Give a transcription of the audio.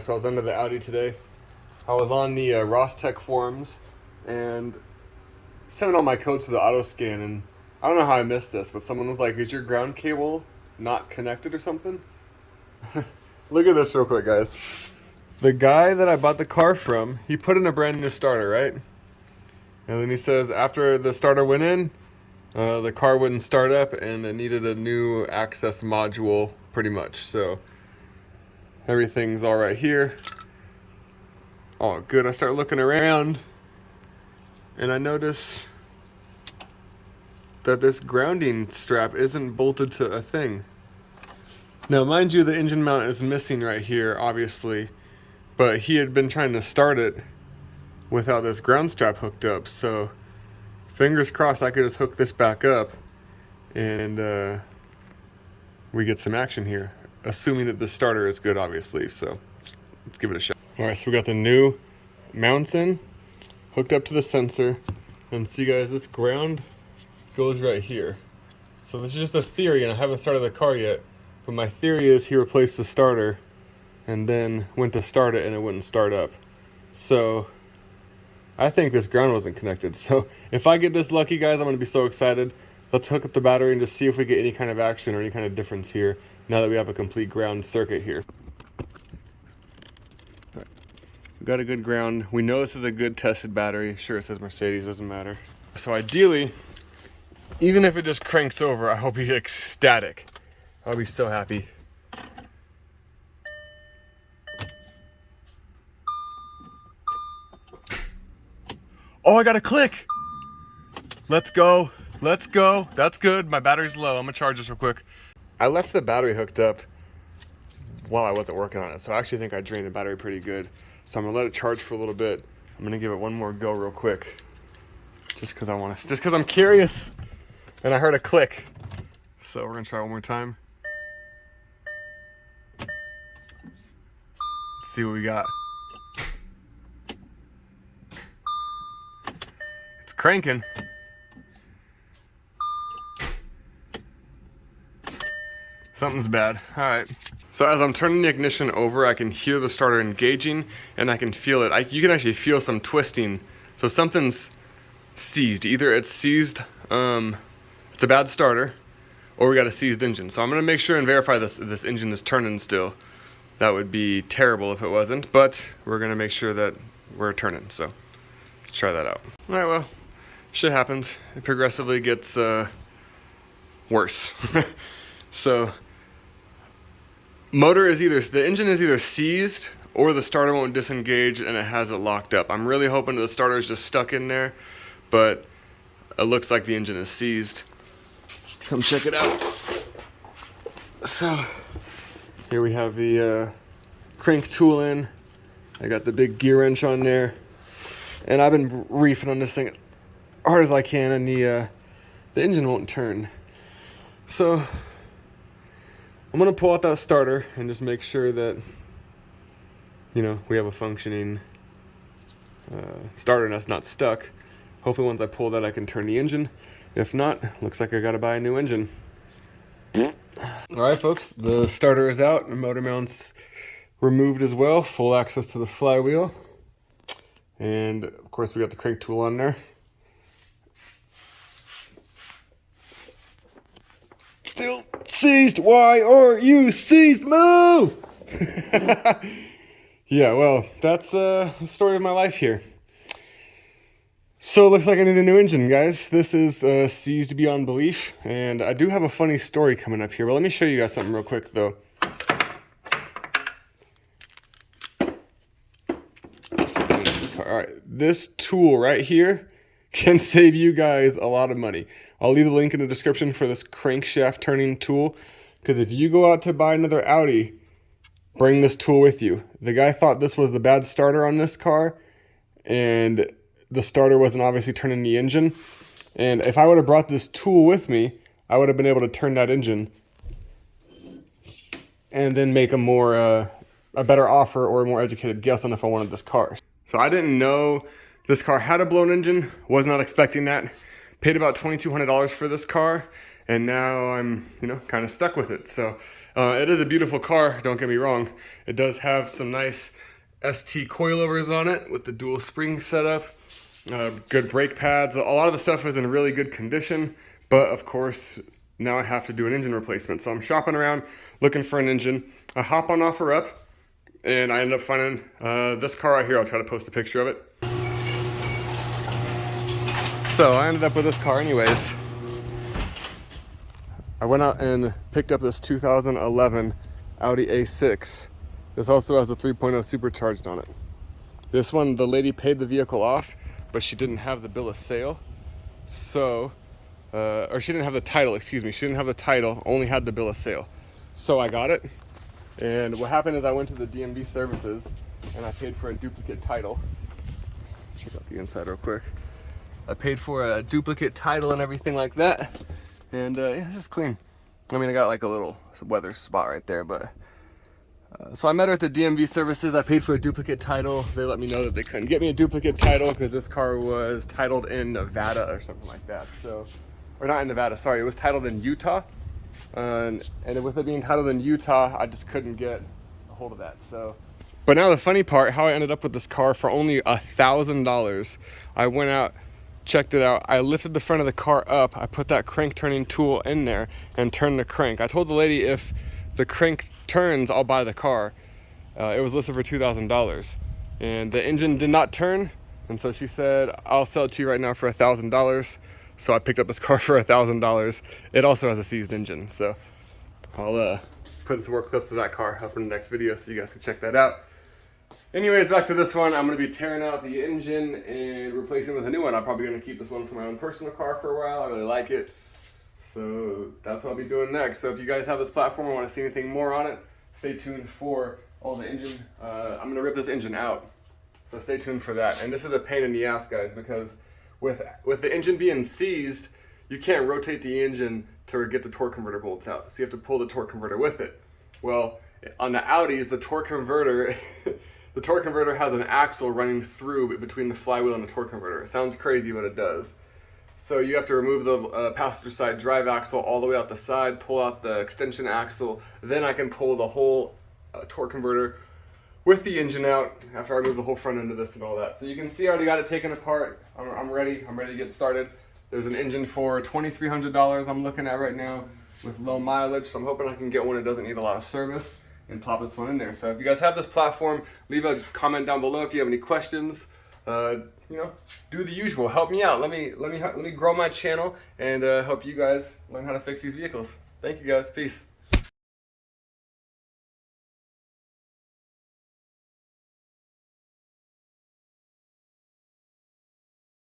so I was under the Audi today. I was on the Rostec forums and sending all my codes to the auto scan, and I don't know how I missed this, but someone was like, is your ground cable not connected or something? Look at this real quick, guys. The guy that I bought the car from, he put in a brand new starter, right? And then he says after the starter went in, the car wouldn't start up and it needed a new access module pretty much. So everything's all right here. Oh, good. I start looking around and I notice that this grounding strap isn't bolted to a thing. Now, mind you, the engine mount is missing right here, obviously, but he had been trying to start it without this ground strap hooked up. So fingers crossed I could just hook this back up and we get some action here, assuming that the starter is good, obviously. So let's give it a shot. All right, so we got the new mounts in, hooked up to the sensor, and see, guys, this ground goes right here. So this is just a theory, and I haven't started the car yet, but my theory is he replaced the starter and then went to start it and it wouldn't start up. So I think this ground wasn't connected. So if I get this lucky, guys, I'm gonna be so excited. Let's hook up the battery and just see if we get any kind of action or any kind of difference here now that we have a complete ground circuit here. All right. We got a good ground. We know this is a good tested battery. Sure, it says Mercedes, doesn't matter. So ideally, even if it just cranks over, I hope he's ecstatic. I'll be so happy. Oh, I got a click. Let's go. Let's go. That's good. My battery's low. I'm gonna charge this real quick. I left the battery hooked up while I wasn't working on it, so I actually think I drained the battery pretty good. So I'm gonna let it charge for a little bit. I'm gonna give it one more go real quick, just because I'm curious, and I heard a click. So we're gonna try one more time. Let's see what we got. It's cranking. Something's bad. All right. So as I'm turning the ignition over, I can hear the starter engaging and I can feel it. You can actually feel some twisting. So something's seized. Either it's seized, it's a bad starter, or we got a seized engine. So I'm gonna make sure and verify this engine is turning still. That would be terrible if it wasn't, but we're gonna make sure that we're turning. So let's try that out. All right, well, shit happens. It progressively gets worse. So the engine is either seized or the starter won't disengage and it has it locked up. I'm really hoping the starter is just stuck in there, but it looks like the engine is seized. Come check it out. So here we have the crank tool in. I got the big gear wrench on there, and I've been reefing on this thing as hard as I can, and the engine won't turn. So I'm gonna pull out that starter and just make sure that, you know, we have a functioning starter and that's not stuck. Hopefully once I pull that I can turn the engine. If not, looks like I gotta buy a new engine. All right, folks, the starter is out, the motor mount's removed as well, full access to the flywheel. And of course we got the crank tool on there. Still seized. Why are you seized? Move! Yeah, well, that's the story of my life here. So it looks like I need a new engine, guys. This is seized beyond belief, and I do have a funny story coming up here. Well, let me show you guys something real quick, though. All right, this tool right here can save you guys a lot of money. I'll leave a link in the description for this crankshaft turning tool, because if you go out to buy another Audi, bring this tool with you. The guy thought this was the bad starter on this car, and the starter wasn't obviously turning the engine. And if I would have brought this tool with me, I would have been able to turn that engine and then make a better offer or a more educated guess on if I wanted this car. So I didn't know this car had a blown engine, was not expecting that. Paid about $2,200 for this car, and now I'm, kind of stuck with it. So it is a beautiful car, don't get me wrong. It does have some nice ST coilovers on it with the dual spring setup. Good brake pads. A lot of the stuff is in really good condition, but of course, now I have to do an engine replacement. So I'm shopping around looking for an engine. I hop on OfferUp, and I end up finding this car right here. I'll try to post a picture of it. So I ended up with this car anyways. I went out and picked up this 2011 Audi A6. This also has a 3.0 supercharged on it. This one, the lady paid the vehicle off, but she didn't have the bill of sale. So, or she didn't have the title, excuse me. She didn't have the title, only had the bill of sale. So I got it. And what happened is I went to the DMV services and I paid for a duplicate title. Check out the inside real quick. I paid for a duplicate title and everything like that. And yeah, it's just clean. I mean, I got like a little weather spot right there, but so I met her at the DMV services. I paid for a duplicate title. They let me know that they couldn't get me a duplicate title because this car was titled in Nevada or something like that. So, or not in Nevada, sorry, it was titled in Utah. And with it being titled in Utah, I just couldn't get a hold of that. So, but now the funny part, how I ended up with this car for only $1,000. I went out, checked it out. I lifted the front of the car up. I put that crank turning tool in there and turned the crank. I told the lady if the crank turns, I'll buy the car. It was listed for $2,000, and the engine did not turn, and so she said, I'll sell it to you right now for $1,000. So I picked up this car for $1,000. It also has a seized engine, so I'll put some more clips of that car up in the next video so you guys can check that out. Anyways, back to this one. I'm going to be tearing out the engine and replacing it with a new one. I'm probably going to keep this one for my own personal car for a while. I really like it. So that's what I'll be doing next. So if you guys have this platform and want to see anything more on it, stay tuned for all the engine. I'm going to rip this engine out. So stay tuned for that. And this is a pain in the ass, guys, because with the engine being seized, you can't rotate the engine to get the torque converter bolts out. So you have to pull the torque converter with it. Well, on the Audis, the torque converter, the torque converter has an axle running through between the flywheel and the torque converter. It sounds crazy, but it does. So you have to remove the passenger side drive axle all the way out the side, pull out the extension axle, then I can pull the whole torque converter with the engine out after I remove the whole front end of this and all that. So you can see I already got it taken apart. I'm ready to get started. There's an engine for $2,300 I'm looking at right now with low mileage, so I'm hoping I can get one that doesn't need a lot of service and plop this one in there. So if you guys have this platform, leave a comment down below if you have any questions. You know, do the usual. Help me out. Let me grow my channel and help you guys learn how to fix these vehicles. Thank you guys. Peace.